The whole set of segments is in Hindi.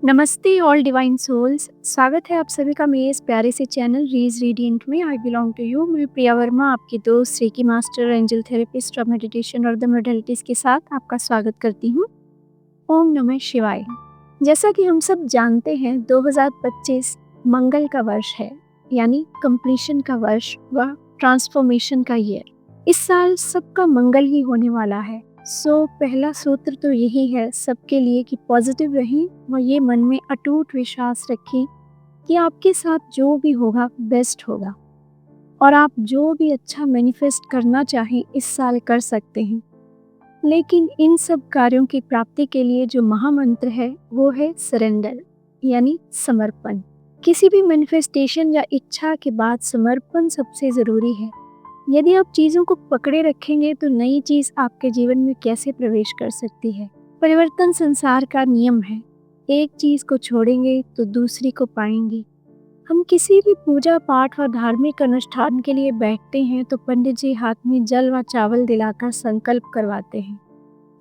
नमस्ते ऑल डिवाइन सोल्स। स्वागत है आप सभी का मेरे इस प्यारे से चैनल रीज रेडिएंट में। I belong to you. मैं प्रिया वर्मा, आपकी दोस्त, रेकी मास्टर, एंजल थेरेपिस्ट और मेडिटेशन और द मोडलिटीज के साथ आपका स्वागत करती हूँ। ओम नमः शिवाय। जैसा कि हम सब जानते हैं, 2025 मंगल का वर्ष है, यानी कंप्लीशन का वर्ष व ट्रांसफॉर्मेशन का ईयर। इस साल सबका मंगल ही होने वाला है। पहला सूत्र तो यही है सबके लिए कि पॉजिटिव रहें और ये मन में अटूट विश्वास रखें कि आपके साथ जो भी होगा बेस्ट होगा और आप जो भी अच्छा मैनिफेस्ट करना चाहें इस साल कर सकते हैं। लेकिन इन सब कार्यों की प्राप्ति के लिए जो महामंत्र है वो है सरेंडर, यानी समर्पण। किसी भी मैनिफेस्टेशन या इच्छा के बाद समर्पण सबसे ज़रूरी है। यदि आप चीज़ों को पकड़े रखेंगे तो नई चीज़ आपके जीवन में कैसे प्रवेश कर सकती है। परिवर्तन संसार का नियम है। एक चीज़ को छोड़ेंगे तो दूसरी को पाएंगे। हम किसी भी पूजा पाठ और धार्मिक अनुष्ठान के लिए बैठते हैं तो पंडित जी हाथ में जल व चावल दिलाकर संकल्प करवाते हैं।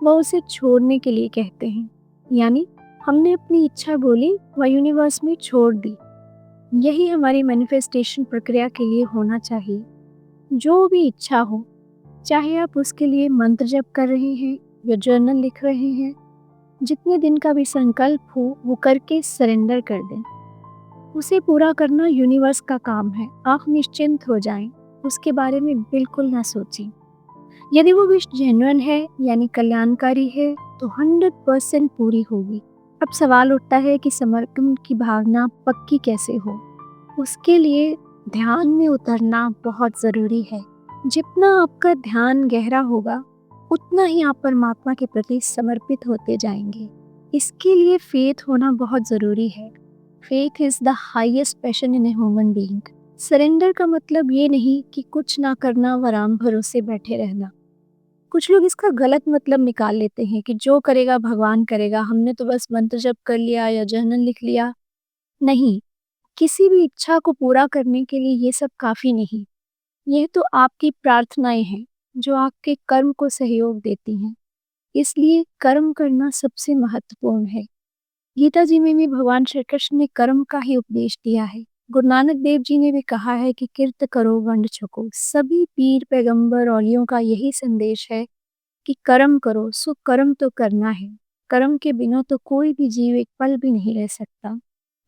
वह उसे छोड़ने के लिए कहते हैं, यानी हमने अपनी इच्छा बोली व यूनिवर्स में छोड़ दी। यही हमारी मैनिफेस्टेशन प्रक्रिया के लिए होना चाहिए। जो भी इच्छा हो, चाहे आप उसके लिए मंत्र जप कर रहे हैं या जर्नल लिख रहे हैं, जितने दिन का भी संकल्प हो वो करके सरेंडर कर दें। उसे पूरा करना यूनिवर्स का काम है। आप निश्चिंत हो जाएं, उसके बारे में बिल्कुल ना सोचें। यदि वो विश जेन्युइन है यानी कल्याणकारी है तो 100% पूरी होगी। अब सवाल उठता है कि समर्पण की भावना पक्की कैसे हो। उसके लिए ध्यान में उतरना बहुत ज़रूरी है। जितना आपका ध्यान गहरा होगा उतना ही आप परमात्मा के प्रति समर्पित होते जाएंगे। इसके लिए फेथ होना बहुत ज़रूरी है। Faith is the highest passion in a human being. Surrender का मतलब ये नहीं कि कुछ ना करना व राम भरोसे बैठे रहना। कुछ लोग इसका गलत मतलब निकाल लेते हैं कि जो करेगा भगवान करेगा, हमने तो बस मंत्र जप कर लिया या जर्नल लिख लिया। नहीं, किसी भी इच्छा को पूरा करने के लिए ये सब काफ़ी नहीं। यह तो आपकी प्रार्थनाएं हैं जो आपके कर्म को सहयोग देती हैं। इसलिए कर्म करना सबसे महत्वपूर्ण है। गीता जी में भी भगवान श्री कृष्ण ने कर्म का ही उपदेश दिया है। गुरु नानक देव जी ने भी कहा है कि किर्त करो वंड छको। सभी पीर पैगंबर औलियों का यही संदेश है कि कर्म करो। सो कर्म तो करना है। कर्म के बिना तो कोई भी जीव एक पल भी नहीं रह सकता।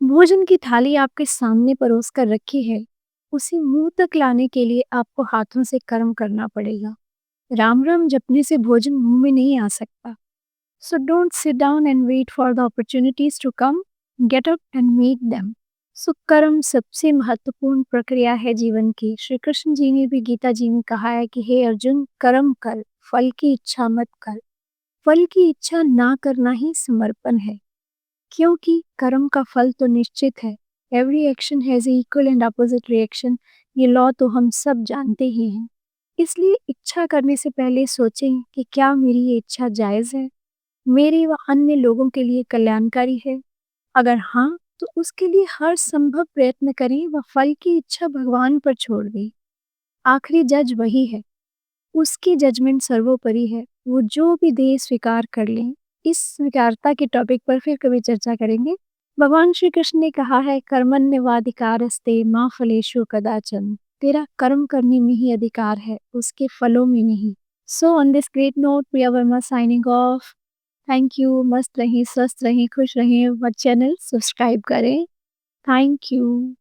भोजन की थाली आपके सामने परोस कर रखी है, उसे मुंह तक लाने के लिए आपको हाथों से कर्म करना पड़ेगा। राम राम जपने से भोजन मुंह में नहीं आ सकता। So don't sit down and wait for the opportunities to come, get up and make them. So कर्म सबसे महत्वपूर्ण प्रक्रिया है जीवन की। श्री कृष्ण जी ने भी गीता जी में कहा है कि हे अर्जुन, कर्म कर, फल की इच्छा मत कर। फल की इच्छा ना करना ही समर्पण है, क्योंकि कर्म का फल तो निश्चित है। Every action has equal and opposite reaction. ये लॉ तो हम सब जानते ही हैं। इसलिए इच्छा करने से पहले सोचें कि क्या मेरी ये इच्छा जायज़ है, मेरे व अन्य लोगों के लिए कल्याणकारी है। अगर हाँ, तो उसके लिए हर संभव प्रयत्न करें व फल की इच्छा भगवान पर छोड़ दें। आखिरी जज वही है, उसकी जजमेंट सर्वोपरि है। वो जो भी दे स्वीकार कर लें। इस स्वीकारता के टॉपिक पर फिर कभी चर्चा करेंगे। भगवान श्री कृष्ण ने कहा है, कर्मण्येवाधिकारस्ते मा फलेषु कदाचन। तेरा कर्म करने में ही अधिकार है, उसके फलों में नहीं। So on this great note, Priya Verma signing off. Thank you. मस्त रहें, स्वस्थ रहें, खुश रहें। और चैनल सब्सक्राइब करें। Thank you.